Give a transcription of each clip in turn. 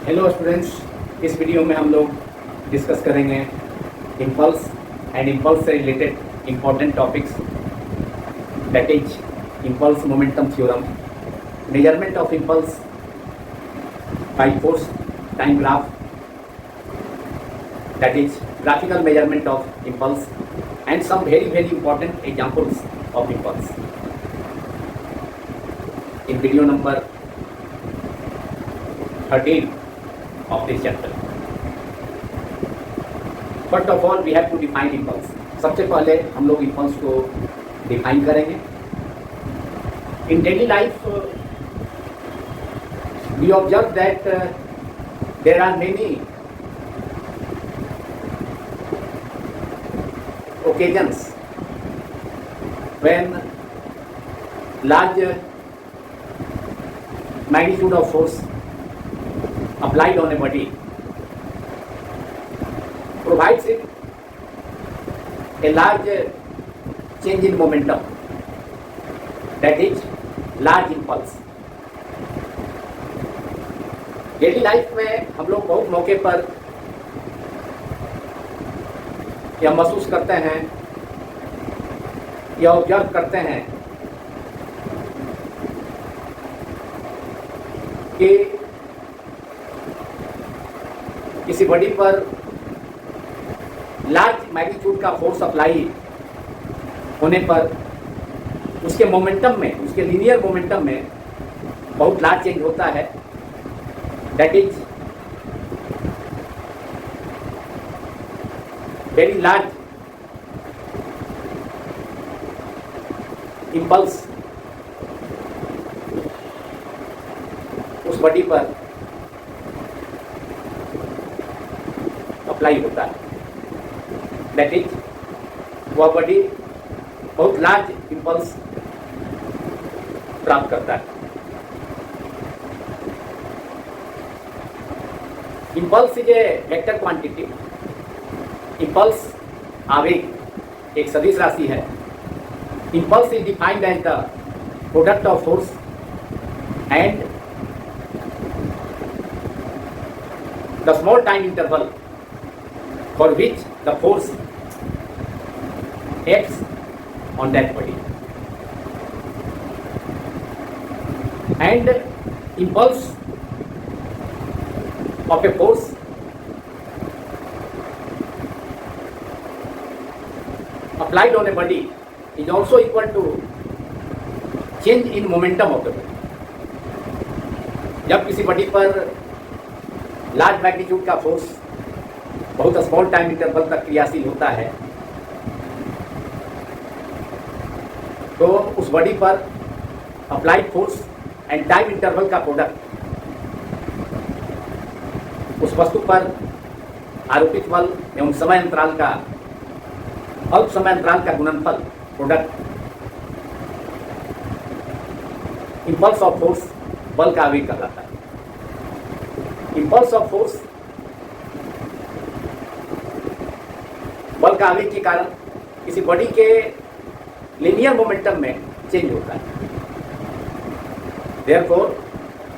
Hello students, इस video में हम लोग डिस्कस करेंगे इम्पल्स एंड इम्पल्स से related important topics, that is impulse momentum theorem, measurement of impulse by force time graph, that is graphical measurement of impulse, and some very important examples of impulse. In video number 13 of this chapter, first of all we have to define impulse. सबसे पहले हम लोग impulse को define करेंगे. In daily life we observe that there are many occasions when large magnitude of force applied on a body provides it a large change in momentum, that is large impulse. Daily life में हम लोग बहुत मौके पर या महसूस करते हैं या ऑब्जर्व करते हैं कि किसी बॉडी पर लार्ज मैग्नीट्यूड का फोर्स अप्लाई होने पर उसके मोमेंटम में, उसके लीनियर मोमेंटम में बहुत लार्ज चेंज होता है, that is very large impulse उस बॉडी पर अप्लाई होता है, दैट इज वह बॉडी बहुत लार्ज इम्पल्स प्राप्त करता है. Impulse is a vector quantity. Impulse आवेग एक सदिश राशि है. Impulse is defined as the product of force and the small time interval for which the force acts on that body. And impulse of a force applied on a body is also equal to change in momentum of the body. जब किसी body पर large magnitude का force बहुत small time interval तक क्रियाशील होता है तो उस बॉडी पर applied force and time interval का प्रोडक्ट उस वस्तु पर आरोपित बल एवं समय अंतराल का अल्प समय अंतराल का गुणनफल प्रोडक्ट इम्पल्स ऑफ फोर्स बल का आवेग कहलाता है. इम्पल्स ऑफ फोर्स बल का आवेग के कारण किसी बॉडी के लीनियर मोमेंटम में चेंज होता है. Therefore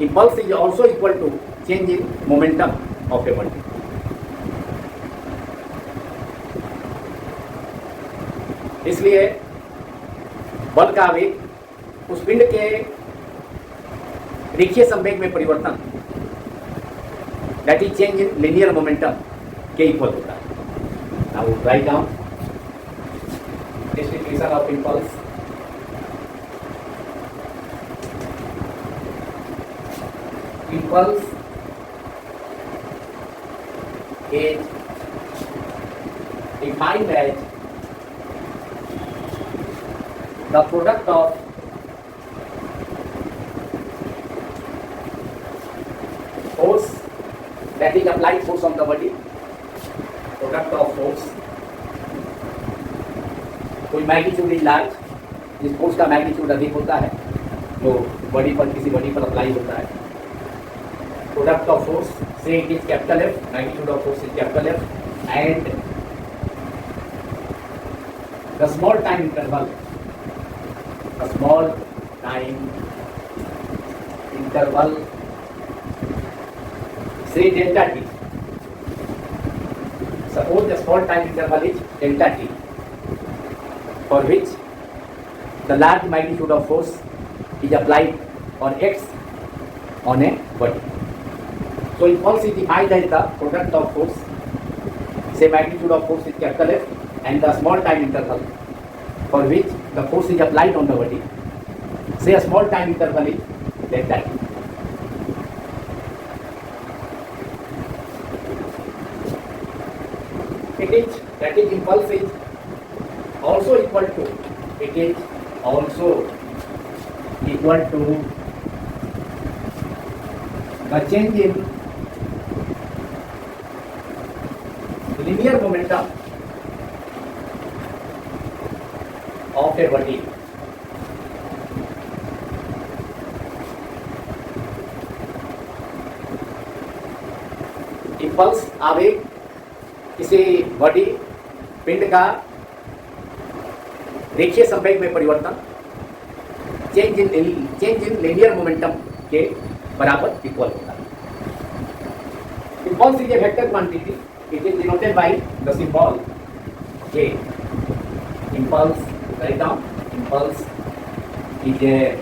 impulse is also equal to change in momentum of a body. इसलिए बल का आवेग उस पिंड के रेखीय संवेग में परिवर्तन, that is change in linear momentum के इक्वल होता है. Now write down distribution of impulse. Impulse is defined as the product of force, that is applied force on the body, product of force, कोई magnitude is large, जिस force का magnitude अधिक होता है जो बॉडी पर, किसी बॉडी पर अप्लाई होता है, प्रोडक्ट ऑफ फोर्स से it is capital F, magnitude of force is capital F, and the small time interval, a small time interval say delta t. Suppose the small time interval is delta t, for which the large magnitude of force is applied on x on a body. So impulse is defined as the product of force, say magnitude of force is capital F, and the small time interval for which the force is applied on the body, say a small time interval is delta t. That is impulse is also equal to, it is also equal to the change in linear momentum of a body impulse आवेग किसी body पिंड का रेखीय संवेग में परिवर्तन change in linear momentum के बराबर इक्वल होता है. Impulse is a vector quantity. It is denoted by the symbol J. Impulse, write down. Impulse is a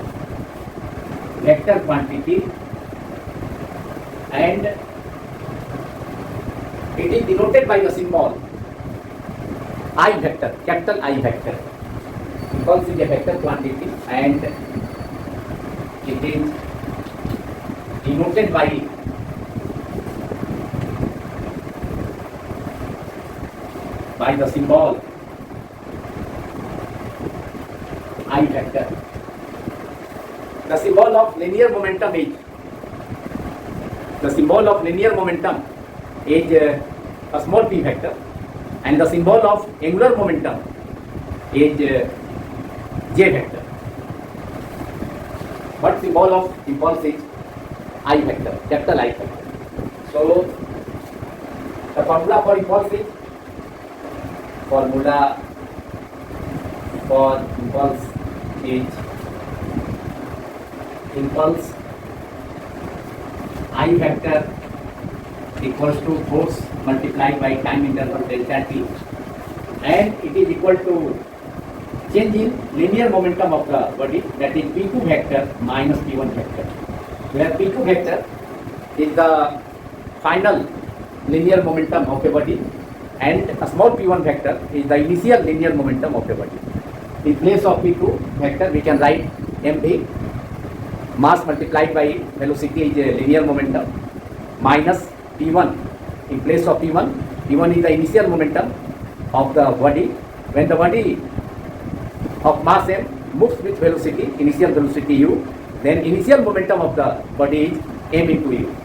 vector quantity and it is denoted by the symbol I vector, capital I vector. Impulse is a vector quantity and it is denoted by the symbol I vector. The symbol of linear momentum is a small p vector, and the symbol of angular momentum is j vector. But symbol of impulse is I vector, capital I vector. So the formula for impulse is impulse I vector equals to force multiplied by time interval delta t, and it is equal to change in linear momentum of the body, that is p2 vector minus p1 vector, where p2 vector is the final linear momentum of a body and a small p1 vector is the initial linear momentum of the body. In place of p2 vector we can write mv, mass multiplied by velocity is a linear momentum, minus p1. In place of p1 is the initial momentum of the body when the body of mass m moves with velocity, initial velocity u, then initial momentum of the body is m into u.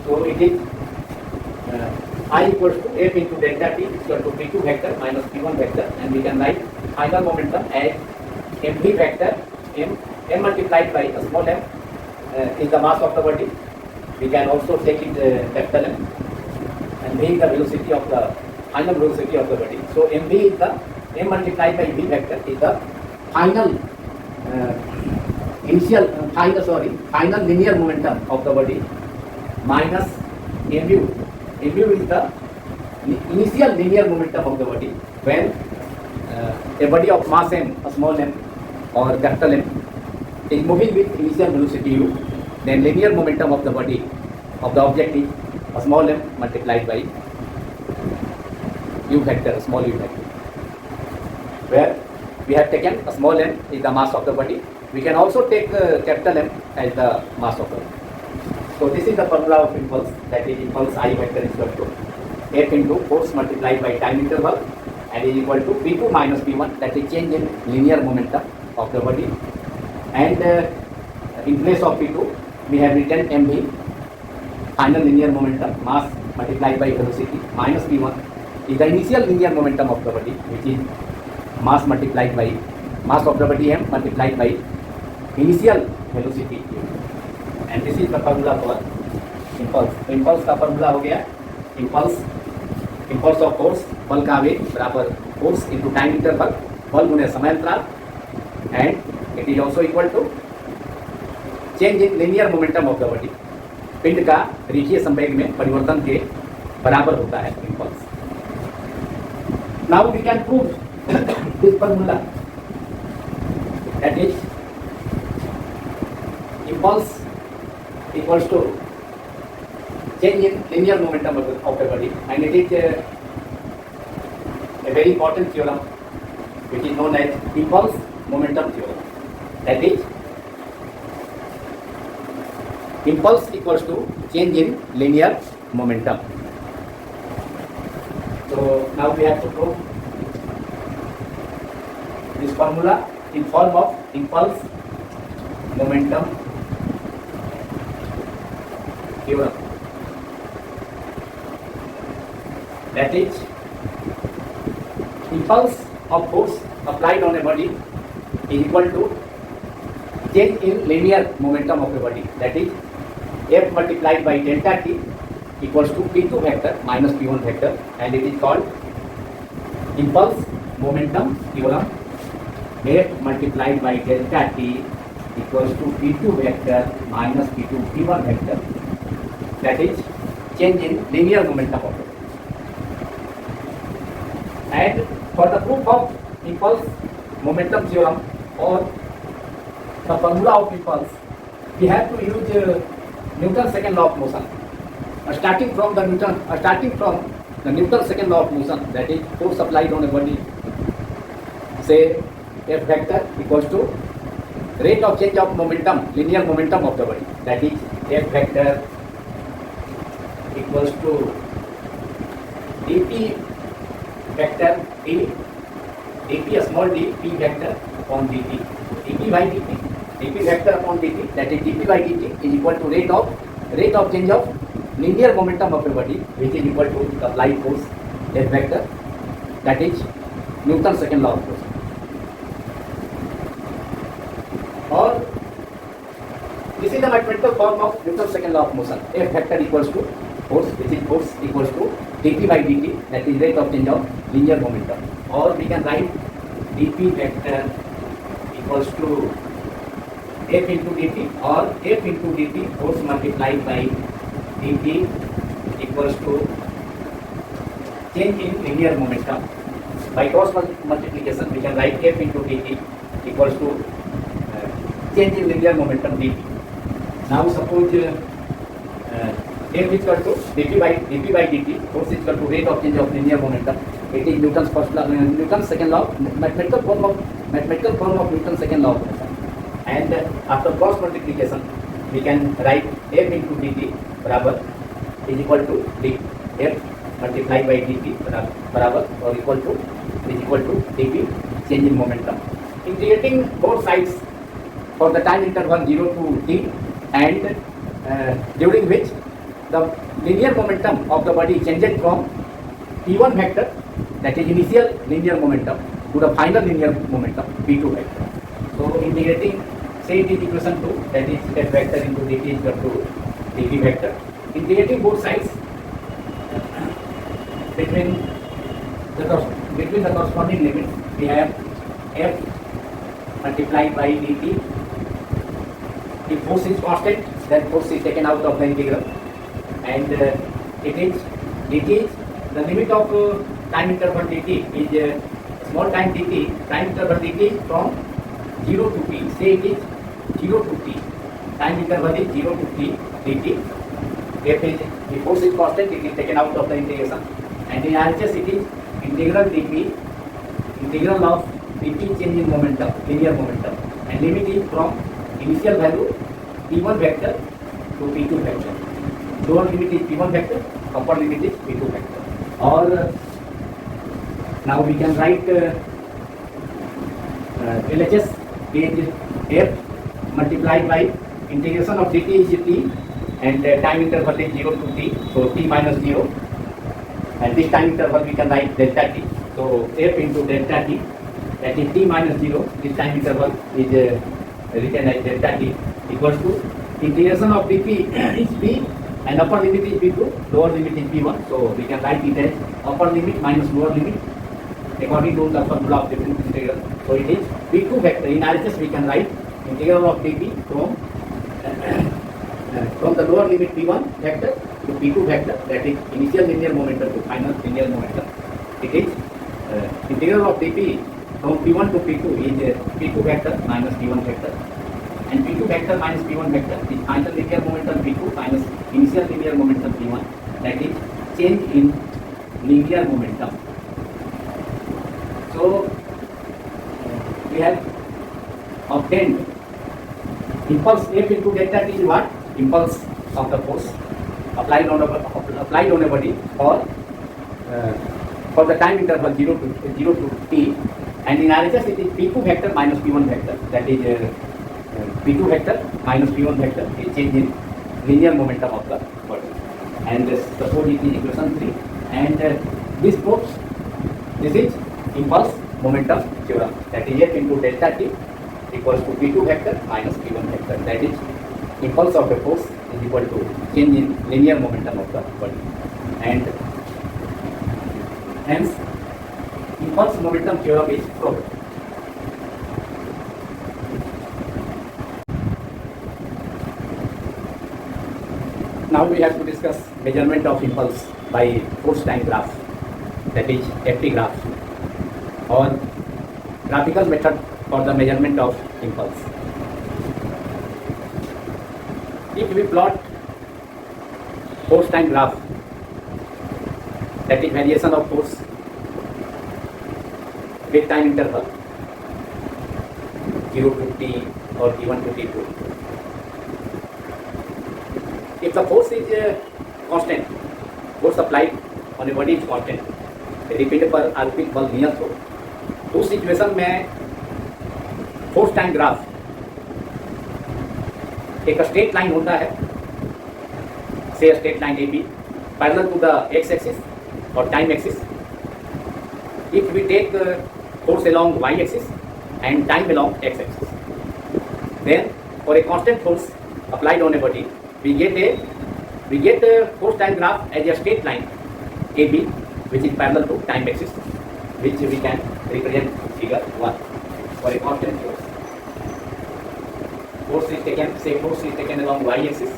So it is I equals to f into delta t equal to p2 vector minus p1 vector, and we can write final momentum as mv vector, m multiplied by a small m is the mass of the body. We can also take it capital M, and v is the velocity of the final velocity of the body. So mv is the m multiplied by v vector is the final final linear momentum of the body minus mu. Mu is the initial linear momentum of the body when a body of mass m, a small m or capital M, is moving with initial velocity u, then linear momentum of the body of the object is a small m multiplied by u vector, small u vector, where we have taken a small m is the mass of the body. We can also take capital M as the mass of the body. So this is the formula of impulse, that is impulse I vector is equal to f into force multiplied by time interval and is equal to p2 minus p1, that is change in linear momentum of the body, and in place of p2 we have written mv, final linear momentum, mass multiplied by velocity, minus p1 is the initial linear momentum of the body, which is mass multiplied by mass of the body m multiplied by initial velocity u. And this is the formula for impulse. तो impulse का formula हो गया impulse of force, बल का आवेग बराबर force into time interval, बल गुने समय अंतराल, and it is also equal to change in linear momentum of the body, पिंड का रेखीय संवेग में परिवर्तन के बराबर होता है impulse. Now we can prove this formula, that is impulse equals to change in linear momentum of a body, and it is a very important theorem which is known as impulse momentum theorem. That is, impulse equals to change in linear momentum. So now we have to prove this formula in form of impulse momentum theorem. That is, impulse of force applied on a body is equal to change in linear momentum of a body. That is, F multiplied by delta t equals to P2 vector minus P1 vector, and it is called impulse momentum theorem. F multiplied by delta t equals to P2 vector minus P2 P1 vector. That is change in linear momentum of it. And for the proof of impulse momentum theorem or the formula of impulse, we have to use Newton's second law of motion. Starting from the Newton's second law of motion, that is force applied on a body, say F vector equals to rate of change of momentum, linear momentum of the body. That is F vector equals to dp vector d, dp small d, p vector upon dt, dp by dt, dp vector upon dt, that is dp by dt is equal to rate of change of linear momentum of a body, which is equal to the applied force F vector, that is Newton's second law of motion. Or this is the mathematical form of Newton's second law of motion. F vector equals to force, which is force equals to dp by dt, that is rate of change of linear momentum. Or we can write dp vector equals to f into dt, or f into dt force multiplied by dp equals to change in linear momentum. By cross multiplication, we can write f into dt equals to change in linear momentum dt. Now suppose F is equal to dp by dt, force is equal to rate of change of linear momentum. It is Newton's first law, Newton's second law, mathematical form of Newton's second law of motion. And after cross multiplication, we can write F into dt बराबर is equal to F multiplied by dt बराबर or equal to dp change in momentum. Integrating both sides for the time interval 0 to t, and during which the linear momentum of the body changes from P1 vector, that is initial linear momentum, to the final linear momentum P2 vector. So integrating, say it is equation 2, that is F vector into dt is equal to dp vector. Integrating both sides between the corresponding limits, we have F multiplied by dt. If force is constant, then force is taken out of the integral, and it is the limit of time interval dt is small time dt, time interval dt from 0 to t, say it is 0 to t, time interval is 0 to t dt. If force is constant, it is taken out of the integration, and in RHS it is integral of dt change in momentum, linear momentum, and limit is from initial value P1 vector to P2 vector. Lower limit is P1 vector, upper limit is P2 vector. Or now we can write LHS is F multiplied by integration of dt is t, and time interval is 0 to t, so t minus 0, and this time interval we can write delta t, so F into delta t, that is t minus 0, this time interval is written as delta t, equals to integration of dp is p, and upper limit is p2, lower limit is p1, so we can write it as upper limit minus lower limit according to the formula of difference integral. So it is p2 vector. In RHS we can write integral of dp from from the lower limit P1 vector to P2 vector, that is initial linear momentum to final linear momentum. It is integral of dp from P1 to P2 is P2 vector minus P1 vector, and P2 vector minus P1 vector is final linear momentum P2 minus initial linear momentum P1, that is change in linear momentum. So we have obtained impulse F into delta T is what? Impulse of the force applied on a body for the time interval 0 to t, and in RHS it is P2 vector minus P1 vector, that is P2 vector minus P1 vector is change in linear momentum of the body, and suppose it is equation 3, and this is impulse momentum theorem, that is F into delta T equals to P2 vector minus P1 vector, that is impulse of the force is equal to change in linear momentum of the body, and hence impulse momentum theorem is proved. Now we have to discuss measurement of impulse by force time graph, that is FT graph, or graphical method for the measurement of impulse. If we plot force time graph, that is variation of force with time interval 0 to t or given to t2. If the force is constant, force applied on a body is constant, रिपीट पर आरोपित बल नियत हो, तो उस situation में force time graph एक स्ट्रेट लाइन होता है, से straight line A B parallel to the x axis और time axis. If we take force along y axis and time along x axis, then for a constant force applied on a body we get a force time graph as a straight line AB, which is parallel to time axis, which we can represent figure 1. For a constant force is taken along y axis,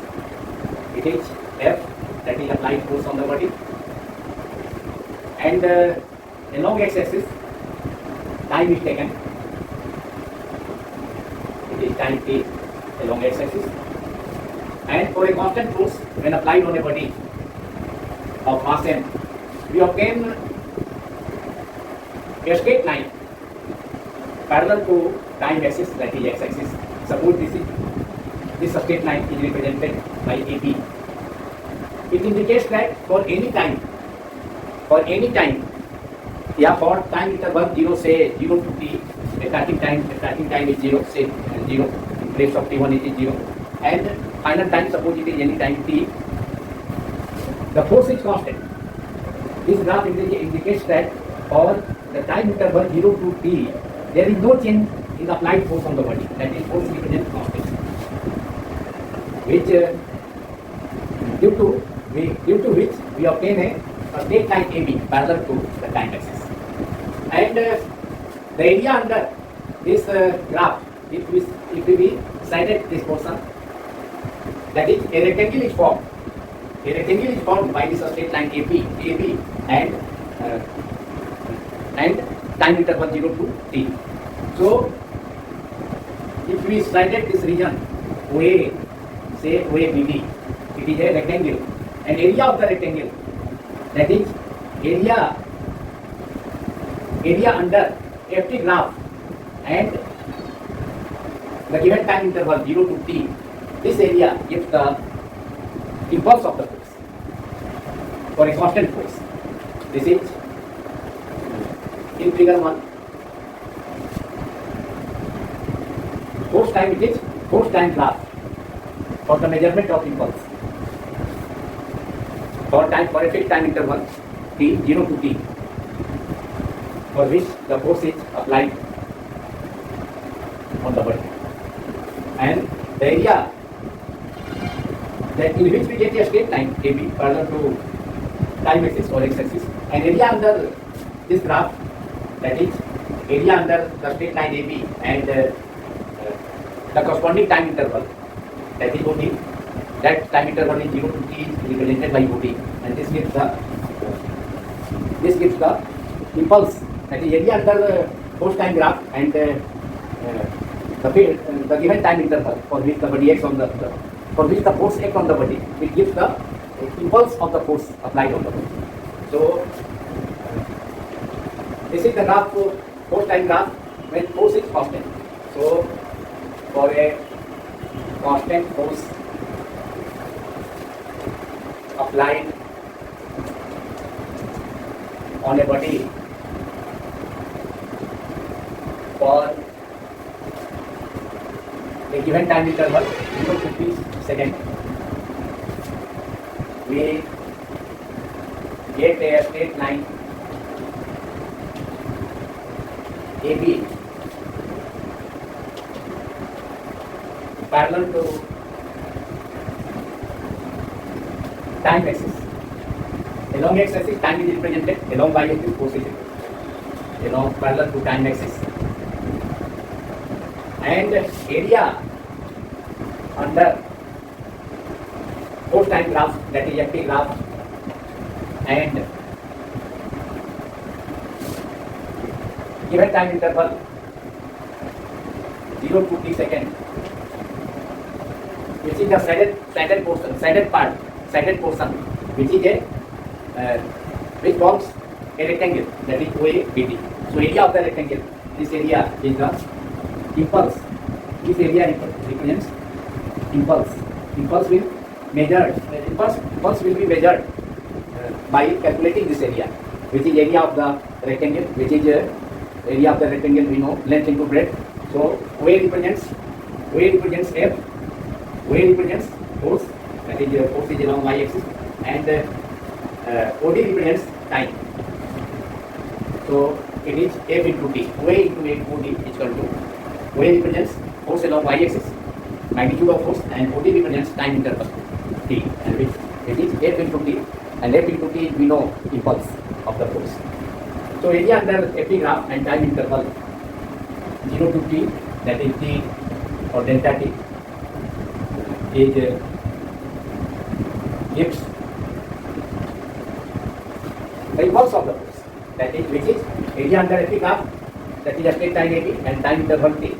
it is F, that is applied force on the body, and along x axis time is taken, it is time t along x axis, and for a constant force when applied on a body of mass m, we obtain a straight line parallel to time axis, that is x axis. Suppose this straight line is represented by AB. It indicates that for any time या for time interval 0 से 0 to t, starting time is 0, say 0, in place of t1 it is 0, and final time suppose it is any time t, the force is constant. This graph indicates that for the time interval 0 to t, there is no change in the applied force on the body, that is force represents constant, which due to which we obtain a straight line AB parallel to the time axis. And the area under this graph, if we sided this portion, that is a rectangle is formed. A rectangle is formed by this straight line AB and time interval 0 to t. So if we sided this region OA, say OABD, it is a rectangle, and area of the rectangle, that is area under FT graph and the given time interval 0 to t, this area gives the impulse of the force for a constant force. This is in figure 1. Force time, it is force time graph for the measurement of impulse for a fixed time interval t 0 to t, for which the force is applied on the body, and the area that in which we get a straight line AB parallel to time axis or x axis, and area under this graph, that is area under the straight line AB and the corresponding time interval, that is OT, that time interval is 0 to t is represented by ut, and this gives the impulse, that is area under the force time graph, and the given time interval for which the body acts on the for which the force acts on the body, it gives the impulse of the force applied on the body. So this is the graph, force time graph when force is constant. So for a constant force applied on a body for a given time interval 0 to 50 seconds, we get a straight line AB parallel to time axis. Along x axis time is represented, along y axis force is represented, along parallel to time axis, and area under force time graph, that is FT graph, and given time interval 0 to t second, which is the sided portion, which is which forms a rectangle, that is OABD. So area of the rectangle, this area is the impulse. This area represents impulse. Impulse will be measured by calculating this area, which is area of the rectangle, which is area of the rectangle we know, length into breadth. So OA represents F, OA represents force, that is force is along y axis, and OD represents time. So it is F into T. OA into OD is equal to OA represents force along y axis, magnitude of force, and OD represents time interval T, and which it is F into T, and F into T we know impulse of the force. So area under FT graph and time interval 0 to T, that is T or delta T, is gives the impulse of the force, that is which is area under FT graph, that is a straight line AB, and time interval T.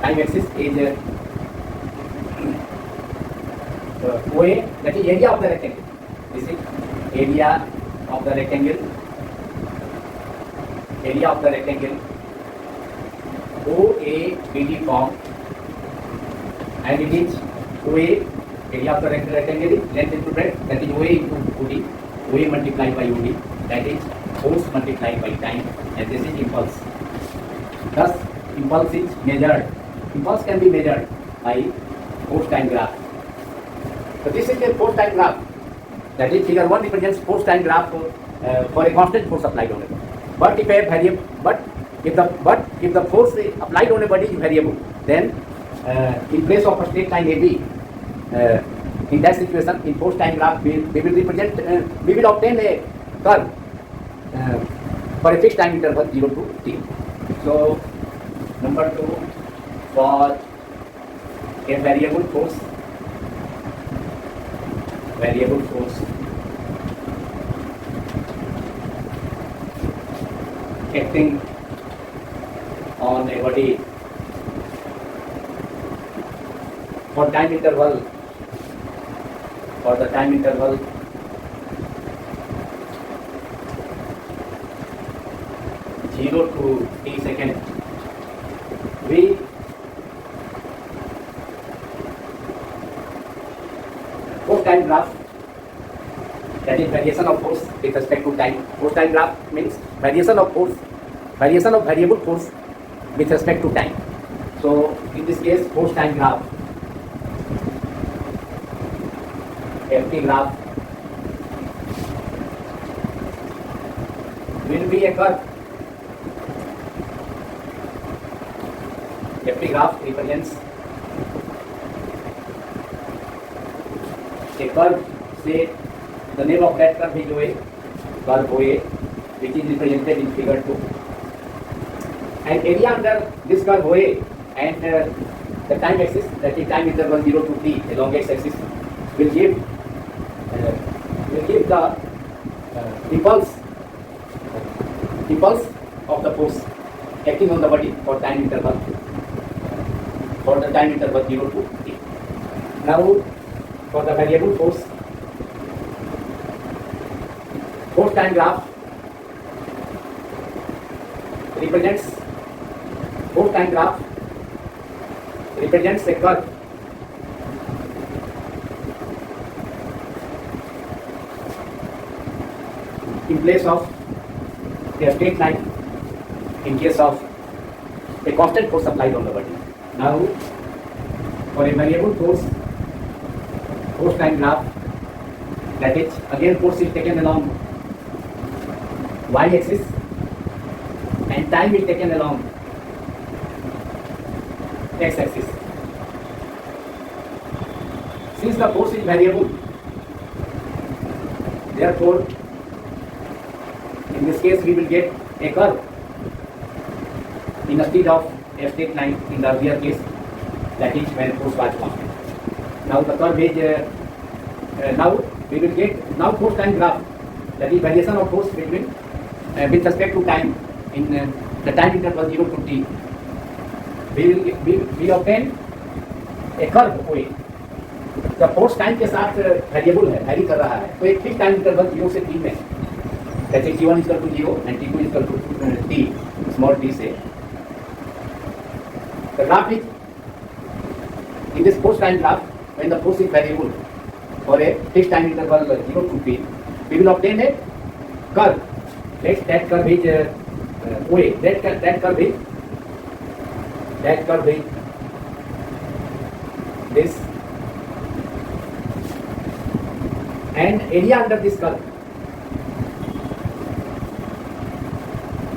Time axis is OA, that is area of the rectangle. This is area of the rectangle. Area of the rectangle OABD form, and it is OA, area of the rectangle is length into breadth, that is OA into OD, OA multiplied by OD, that is force multiplied by time, and this is impulse. Thus impulse is measured. Impulse can be measured by force time graph. So this is a force time graph, that is figure 1 represents force time graph for a constant force applied on it. But if the force applied on a body is variable, then in place of a straight line AB, in that situation, in force time graph, we will obtain a curve for a fixed time interval 0 to t. So number 2, for a variable force acting on a body for the time interval 0 to t second, we force time graph, that is variation of force with respect to time. Force time graph means variation of variable force with respect to time. So in this case, force time graph, FT graph, will be a curve. FT graph represents a curve. Say the name of that curve is OA, curve OA, which is represented in figure 2. And area under this curve OA and the time axis, that is time interval 0 to t along x axis, will give the impulse of the force acting on the body for the time interval 0 to t. Now for the variable force time graph represents a curve in place of a straight line in case of a constant force applied on the body. Now for a variable force time graph, that is again force is taken along y axis and time is taken along x axis. Since the force is variable, therefore in this case we will get a curve instead of a straight line in the earlier case, that is when force was constant. Now the curve is now we will get force time graph, that is variation of force between with respect to time in the time interval 0 to t. We obtain a curve OA. The force time के साथ variable है, vary कर रहा है, तो एक fix time interval 0 से t में, जैसे t1 equal to 0 and t2 equal to t small t से the graph is in this force time graph when the force is variable for a fixed time interval 0 to t, we will obtain a curve. That curve is OA. That curve is this, and area under this curve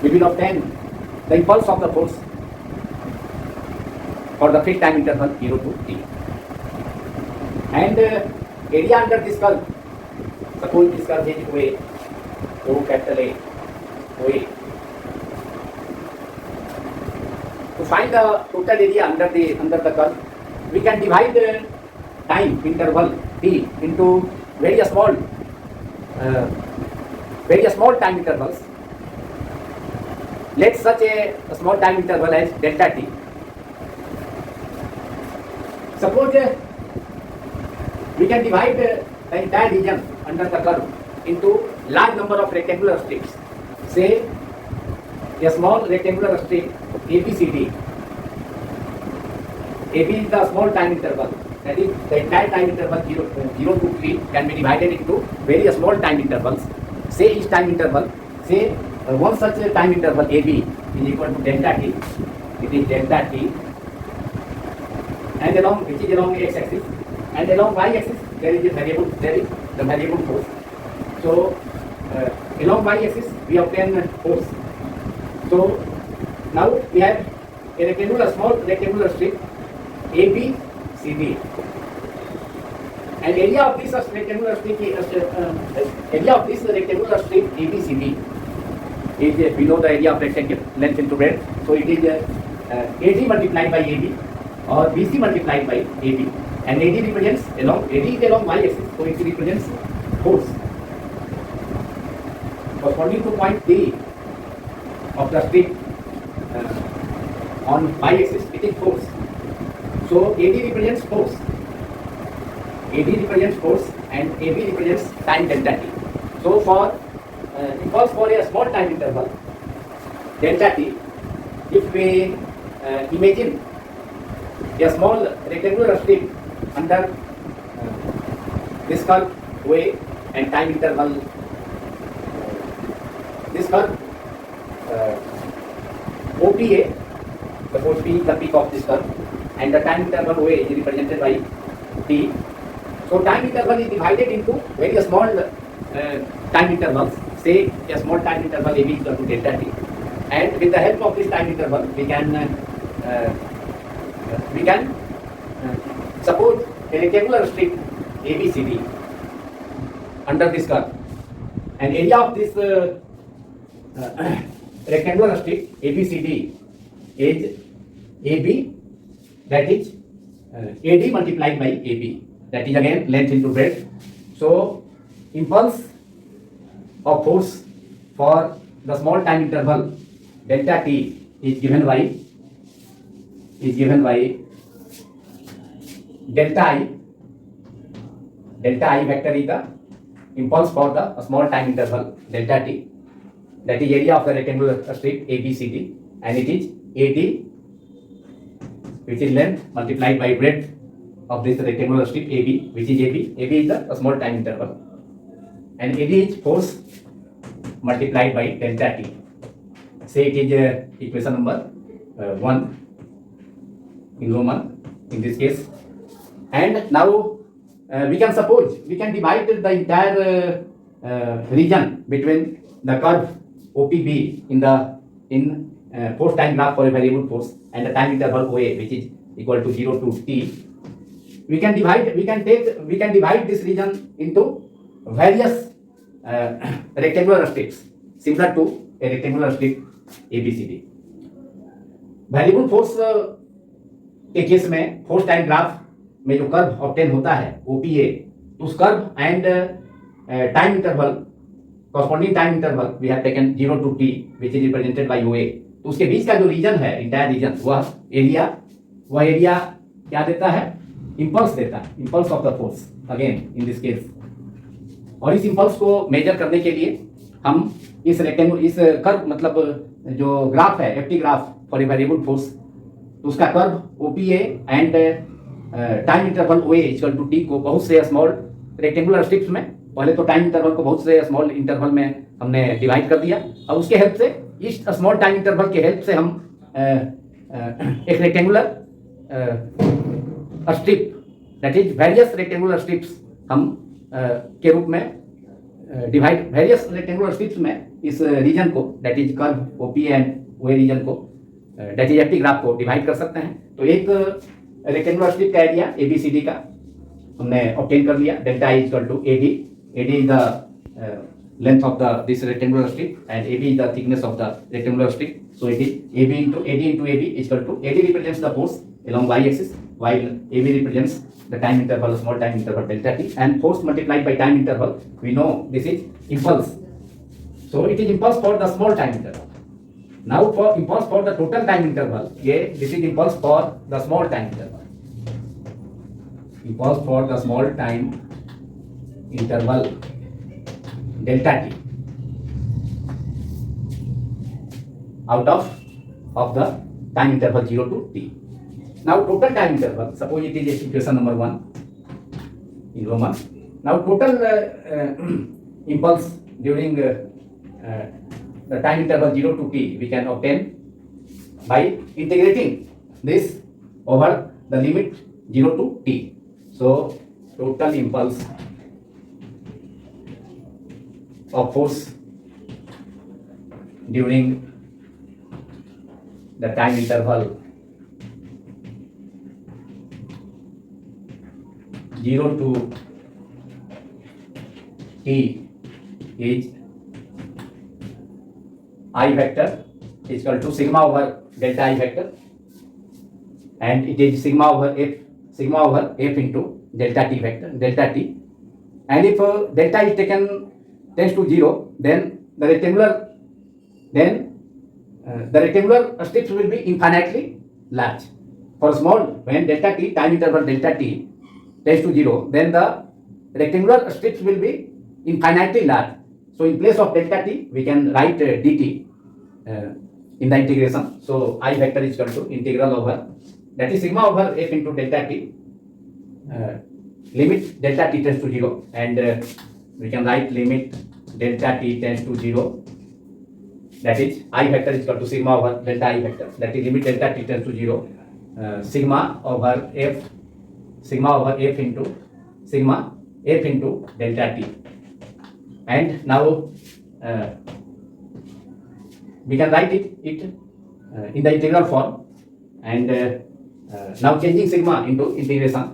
we will obtain the impulse of the force for the fixed time interval 0 to t, and area under this curve, suppose this curve is OA, O capital A, OA. To find the total area under the curve, we can divide the time interval t into very small time intervals. Let such a small time interval as delta t. Suppose we can divide the entire region under the curve into large number of rectangular strips. Say a small rectangular strip ABCD. AB is the small time interval. That is, the entire time interval 0 to 3 can be divided into very small time intervals. Say each time interval, say one such time interval AB is equal to delta t. It is delta t, and which is along x-axis, and along y-axis there is the variable force. So along y-axis we obtain force. So now we have a small rectangular strip ABCD, and area of this rectangular strip ABCD is below the area of rectangle, length into breadth. So it is AD multiplied by AB or BC multiplied by AB, and AD represents AD is along y-axis, so it represents force corresponding to point D of the strip on y-axis. It is force. So AD represents force. And AB represents time delta t. So for impulse for a small time interval delta t, if we imagine a small rectangular strip under this curve OA and time interval this curve OPA, suppose P is the peak of this curve, and the time interval OA is represented by T. So time interval is divided into very small time intervals. Say a small time interval AB is equal to delta t, and with the help of this time interval we can suppose a rectangular strip ABCD under this curve, and area of this rectangular strip ABCD is AB, that is AD multiplied by AB. that is again length into breadth. So impulse of force for the small time interval delta t is given by delta I. Delta I vector is the impulse for the small time interval delta t, that is area of the rectangular strip ABCD, and it is AD, which is length multiplied by breadth of this rectangular strip AB, which is AB. AB is the small time interval, and AD is force multiplied by delta T. Say it is equation number 1 in Roman in this case. And now we can suppose we can divide the entire region between the curve OPB in force time graph for a variable force and the time interval OA, which is equal to 0 to t. We can divide this region into various rectangular strips similar to a rectangular strip ABCD. Variable force के case में force time graph में जो curve obtain होता है OPA, उस curve and time interval, corresponding time interval we have taken 0 to T which is represented by OA. तो उसके बीच का जो रीजन है, इंटायर रीजन, वह एरिया क्या देता है? इंपल्स देता है, impulse of the force again in this case. और इस इंपल्स को मेजर करने के लिए हम इस रेक्टेंगल, इस कर्व मतलब जो ग्राफ है FT graph for a variable force, तो उसका curve OPA and time interval ओए इक्वल टू टी को बहुत से स्मॉल रेक्टेंगुलर स्ट्रिप्स में, पहले तो टाइम इंटरवल को बहुत से स्मॉल इंटरवल में हमने डिवाइड कर दिया, और उसके हेल्प से, इस स्मॉल टाइम इंटरवल के हेल्प से हम एक rectangular strip, that is various rectangular strips हम के रूप में डिवाइड, वेरियस रेक्टेंगुलर स्ट्रिप्स में इस रीजन को, that is curve OPA and OA region को, दैट इज एफटी ग्राफ को डिवाइड कर सकते हैं. तो एक रेक्टेंगुलर स्ट्रिप का एरिया एबीसीडी का हमने ऑब्टेन कर लिया. Delta I equal to AD. AD is the length of this rectangular strip and AB is the thickness of the rectangular strip. So it is AB into AD into AB is equal to, AD represents the force along y axis while AB represents the time interval, small time interval delta t, and force multiplied by time interval, we know this is impulse. So it is impulse for the small time interval. Now for impulse for the total time interval, this is impulse for the small time interval. Impulse for the small time interval delta t out of the time interval 0 to t. Now total time interval, suppose it is equation number 1 in Roman. Now total impulse during the time interval 0 to t we can obtain by integrating this over the limit 0 to t. So total impulse of force during the time interval 0 to t is I vector is equal to sigma over delta I vector, and it is sigma over f into delta t vector, delta t. And if delta is taken tends to 0, then the rectangular strips will be infinitely large. For small, when delta t, time interval delta t tends to 0, then the rectangular strips will be infinitely large. So in place of delta t, we can write dt in the integration. So I vector is equal to integral over, that is sigma over f into delta t, limit delta t tends to 0, and we can write limit delta t tends to 0, that is I vector is equal to sigma over delta I vector, that is limit delta t tends to 0, sigma over f into sigma f into delta t. And now we can write it in the integral form, and now changing sigma into integration.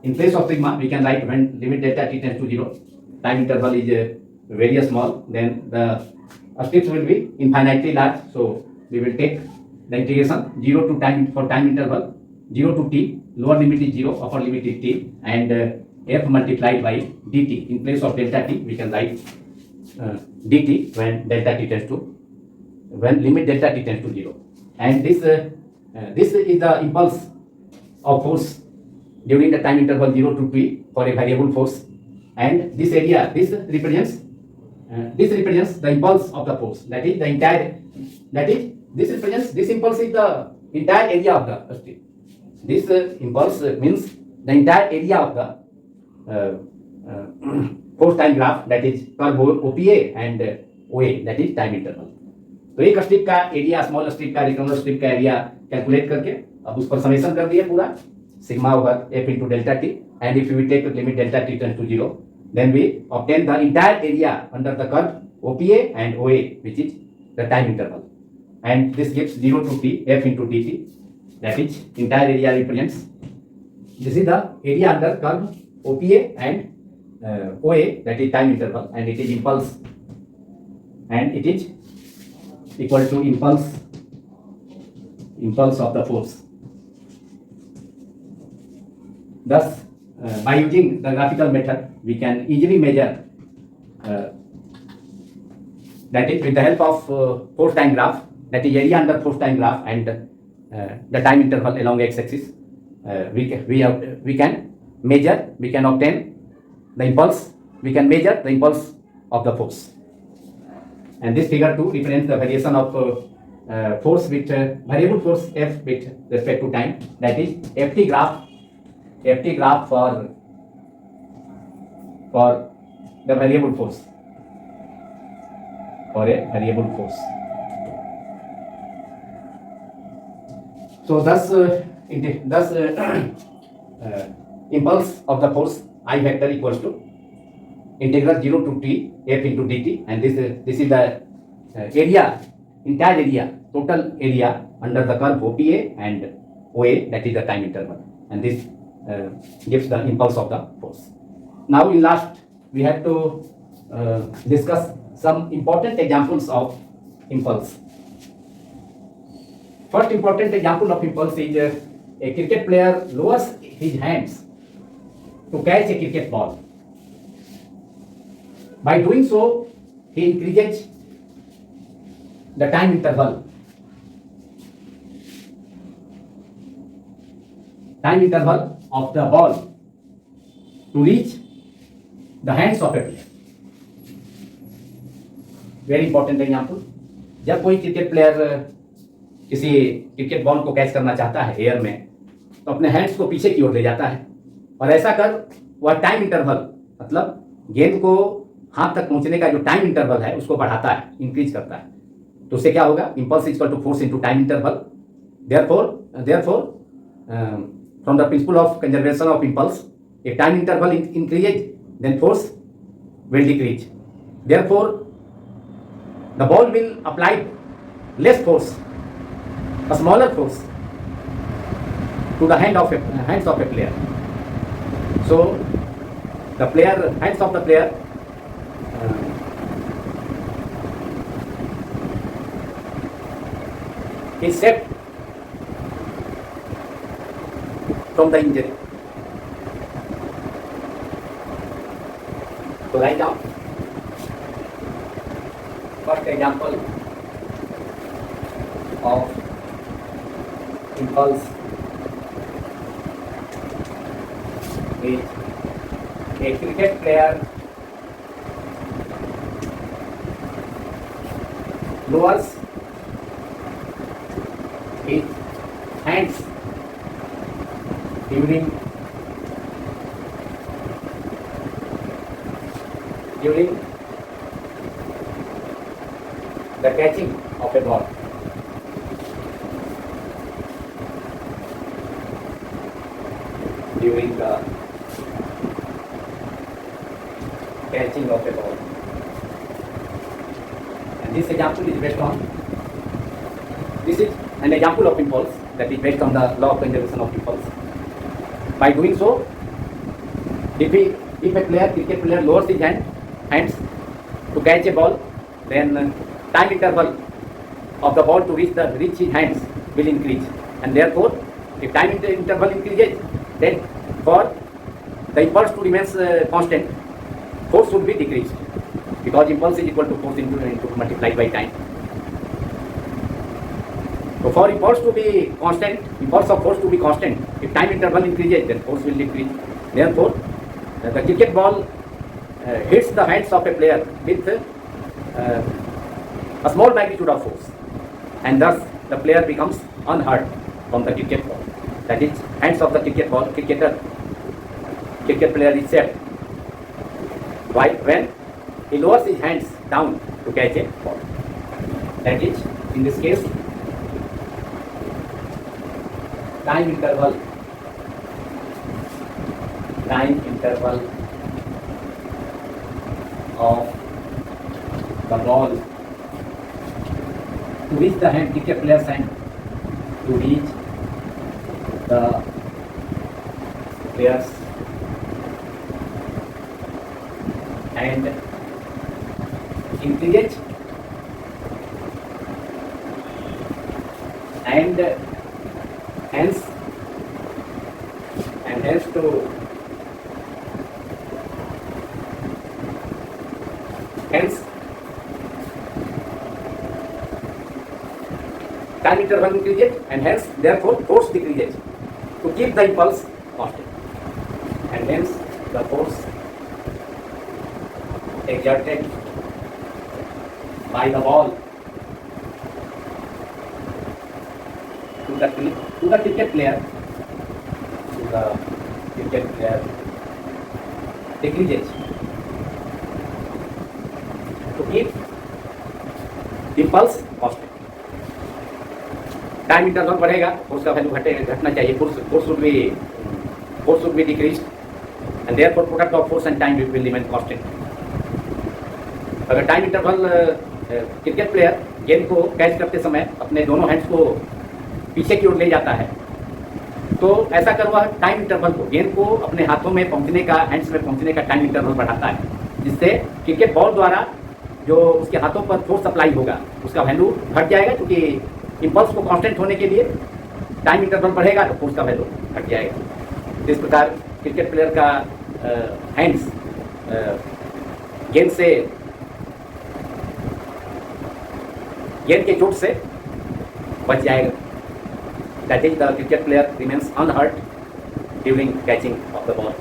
In place of sigma, we can write when limit delta t tends to 0, time interval is very small, then the strips will be infinitely large. So we will take the integration 0 to time, for time interval 0 to t, lower limit is 0, upper limit is t, and f multiplied by dt. In place of delta t, we can write dt when delta t tends to, when limit delta t tends to 0. And this is the impulse of force during the time interval 0 to t for a variable force. And this area, this represents the impulse of the force. That is the entire. That is, this impulse is the entire area of the strip. This impulse means the entire area of the force time graph, that is curve OPA and OA, that is time interval. तो एक strip का area, small strip का, rectangular strip का area calculate करके अब उस पर summation कर दिया पूरा sigma over f into delta t, and if we take limit delta t tends to 0, then we obtain the entire area under the curve OPA and OA, which is the time interval, and this gives 0 to t f into dt, that is entire area represents. This is the area under curve OPA and OA, that is time interval, and it is impulse, and it is equal to impulse of the force. Thus, by using the graphical method, we can easily measure, that is with the help of force time graph, that is area under force time graph, and the time interval along x-axis. We can measure, we can obtain the impulse, we can measure the impulse of the force. And this figure 2 represents the variation of force with variable force f with respect to time, that is ft graph for the variable force, for a variable force. So thus impulse of the force I vector equals to integral 0 to t f into dt, and this is the area, entire area, total area under the curve OPA and OA, that is the time interval, and this gives the impulse of the force. Now in last we have to discuss some important examples of impulse. First important example of impulse is a cricket player lowers his hands to catch a cricket ball. By doing so, he increases the time interval. Time interval of the ball to reach the hands of a player. Very important example. जब कोई cricket player किसी cricket ball को catch करना चाहता है air में, तो अपने हैंड्स को पीछे की ओर ले जाता है, और ऐसा कर वह टाइम इंटरवल, मतलब गेंद को हाथ तक पहुंचने का जो टाइम इंटरवल है उसको बढ़ाता है, इंक्रीज करता है. तो उससे क्या होगा? Impulse equal to force into time interval. Therefore from the principle of conservation of impulse, if time interval increases, then force will decrease. Therefore, the ball will apply less force, a smaller force, to the hands of a player. So, the hands of the player is saved from the injury. So write down first example of impulse is a cricket player lowers his hands during the catching of a ball. During the catching of a ball. And this example is based on, this is an example of impulse that is based on the law of conservation of impulse. By doing so, if a cricket player lowers his hands to catch a ball, then time interval of the ball to reach his hands will increase, and therefore, if time interval increases, then for the impulse to remains constant, force should be decreased because impulse is equal to force into multiplied by time. So for impulse to be constant, impulse of force to be constant, if time interval increases, then force will decrease. Therefore, the cricket ball hits the hands of a player with a small magnitude of force, and thus the player becomes unhurt from the cricket ball. That is, hands of the cricket ball, cricket player is safe. While when he lowers his hands down to catch a ball, that is, in this case, time interval of the ball to reach the hand, cricket player's hand, to reach the player's hand increases and hence to time interval increases and hence therefore force decreases to keep the impulse constant, and hence the force exerted by the ball to the cricket player decreases to keep impulse constant. Time interval बढ़ेगा, force का value घटना चाहिए, force should be decreased and therefore product of force and time will remain constant. अगर time interval cricket player गेंद को catch करते समय अपने दोनों हैंड्स को पीछे की ओर ले जाता है, तो ऐसा कर वह टाइम इंटरवल को, गेंद को अपने हाथों में पहुंचने का, हैंड्स में पहुंचने का टाइम इंटरवल बढ़ाता है, जिससे क्रिकेट बॉल द्वारा जो उसके हाथों पर फोर्स अप्लाई होगा उसका वैल्यू घट जाएगा, क्योंकि इम्पल्स को कांस्टेंट होने के लिए टाइम इंटरवल बढ़ेगा तो फोर्स का वैल्यू घट जाएगा. इस प्रकार क्रिकेट प्लेयर का हैंड्स गेंद के चोट से बच जाएगा. That is the cricket player remains unhurt during catching of the ball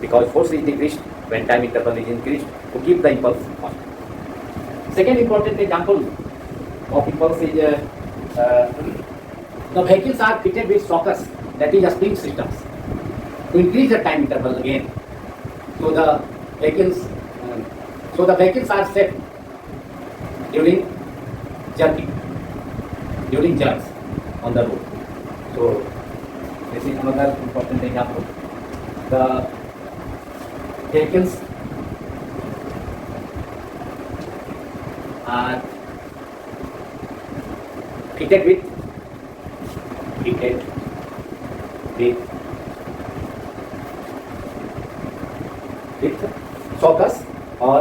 because force is decreased when time interval is increased to keep the impulse constant. Second important example of impulse is the vehicles are fitted with shockers, that is spring systems, to increase the time interval again. So the vehicles are safe during jerks on the road. So this is another important example. The vehicles are fitted with shockers और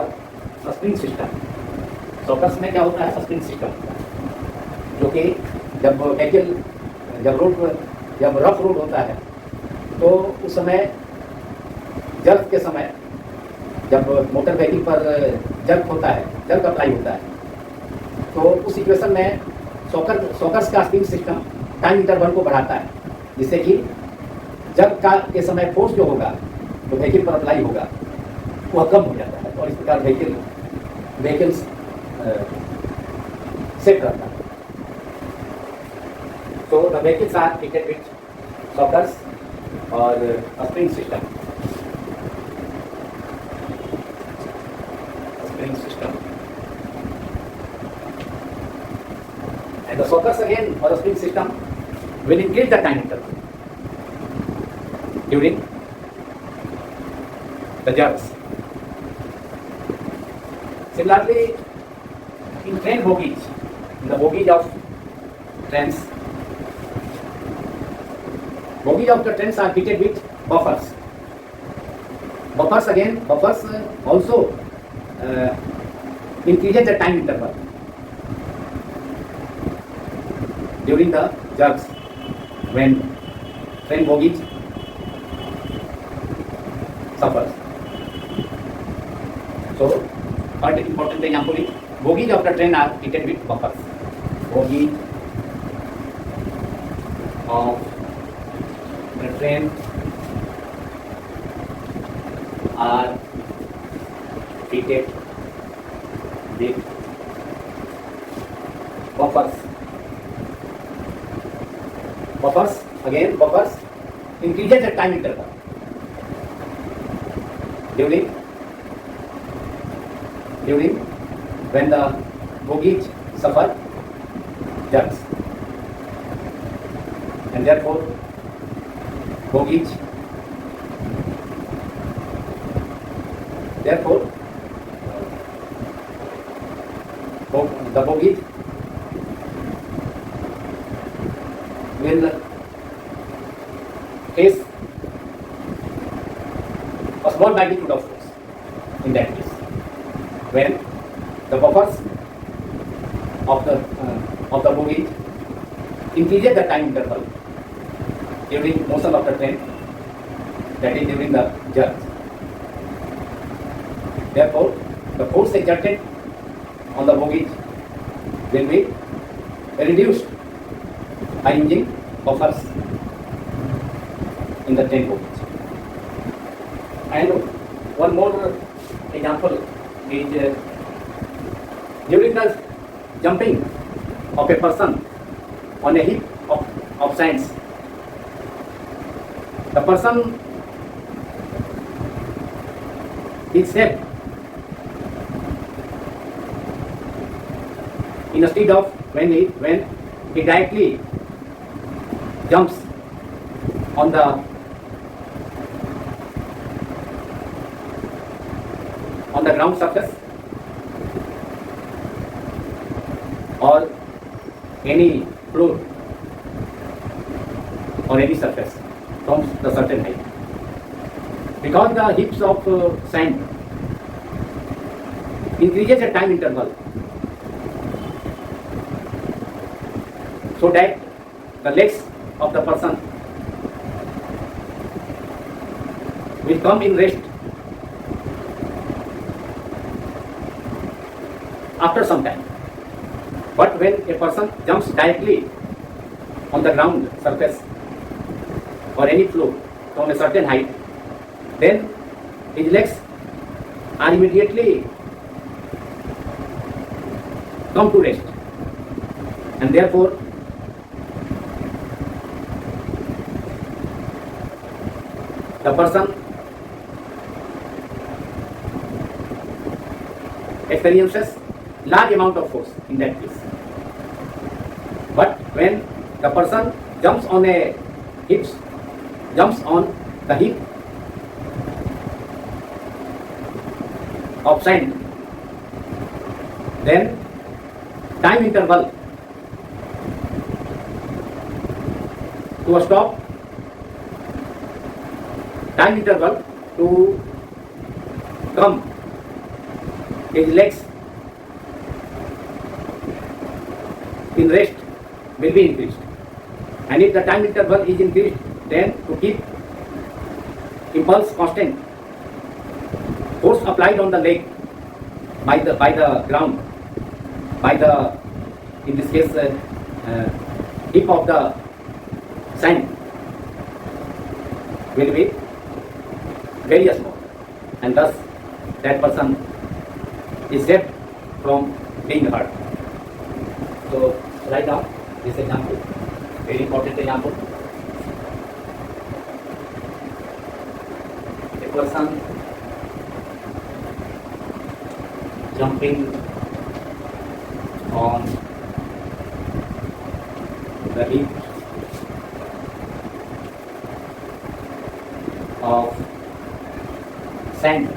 spring system. Shockers में क्या होता है, spring system, जो कि जब vehicle जब rough road होता है तो उस समय जर्क के समय जब मोटर व्हीकल पर जर्क अप्लाई होता है, तो उस सिचुएशन में शॉकर्स का स्प्रिंग सिस्टम टाइम इंटरवल को बढ़ाता है, जिससे कि जर्क के समय फोर्स जो होगा, जो व्हीकल पर अप्लाई होगा, वह कम हो जाता है और इस प्रकार व्हीकल्स सेफ रहता है. तो the vehicles are fitted with shockers और spring system. And the shockers again or the spring system will increase the time interval during the jerks. Similarly, in train bogies, in the bogies of trains are fitted with buffers. Buffers also increases the time interval during the jerks when train bogies suffers. So, third important example is bogies of the train are fitted with buffers. Bogies of the train are fitted with buffers. Buffers, again buffers increases the time interval during when the bogies suffer jerks, and therefore bogies the bogies will face a small magnitude of force in that case when the buffers of the bogie increases the time interval during motion of the train, that is during the jerk. Therefore, the force exerted on the bogie will be reduced by using buffers in the train bogies. And one more example is during the jumping of a person on a heap of sands, the person is safe instead of when he directly jumps on the ground surface or any floor or any surface from the certain height. Because the heaps of sand increases the time interval so that the legs of the person will come in rest after some time. But when a person jumps directly on the ground surface or any floor from a certain height, then his legs are immediately come to rest, and therefore the person experiences large amount of force in that case. But when the person jumps on the heap of sand, then time interval to stop, time interval to come his legs in rest will be increased. And if the time interval is increased, then to keep impulse constant, force applied on the leg by the ground, by the, in this case, heap of the sand will be very small, and thus that person is saved from being hurt. So write down this example, very important example. A person jumping on the heap of sand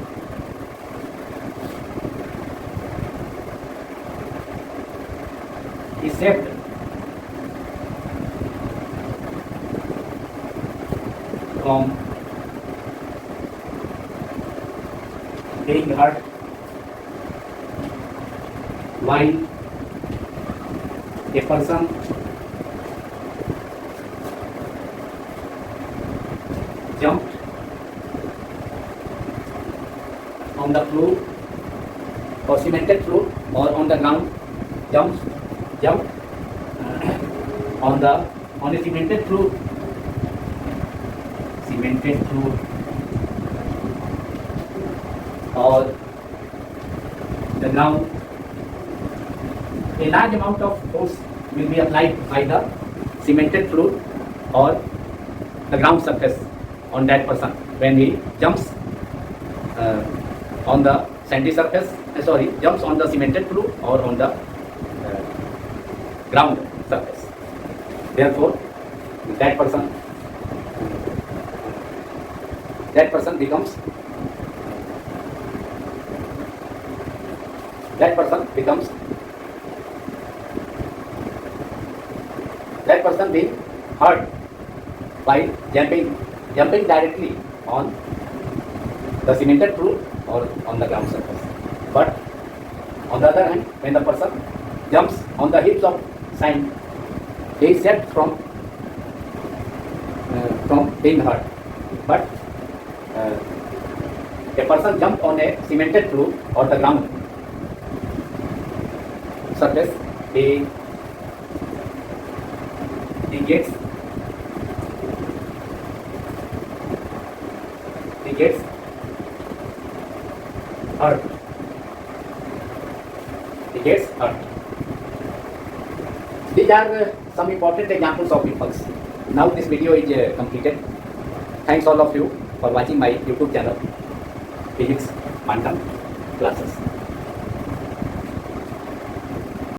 is saved from being hurt while a person jumped on the floor or cemented floor or on the ground, jump on a cemented floor, or the ground, a large amount of force will be applied by the cemented floor or the ground surface on that person when he jumps on the sandy surface, jumps on the cemented floor or on the ground surface. Therefore, that person becomes being hurt by jumping directly on the cemented floor or on the ground surface. But on the other hand, when the person jumps on the heaps of sand, he is saved from being hurt. But a person jump on a cemented floor or the ground surface, he gets hurt. These are some important examples of impulse. Now this video is completed. Thanks all of you for watching my YouTube channel, Physics Quantum Classes.